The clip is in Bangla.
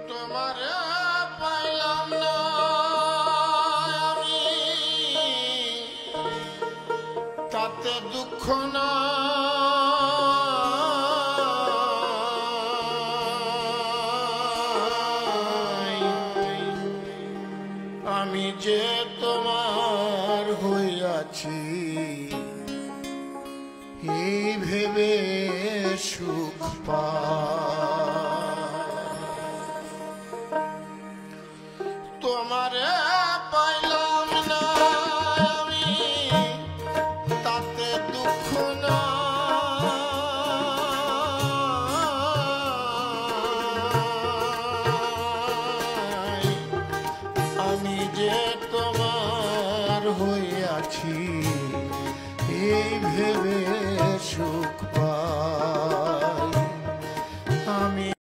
তোমারে পাইলাম না আমি তাতে দুঃখ না আমি যে তোমার হইয়াছি এই ভেবে সুখ পা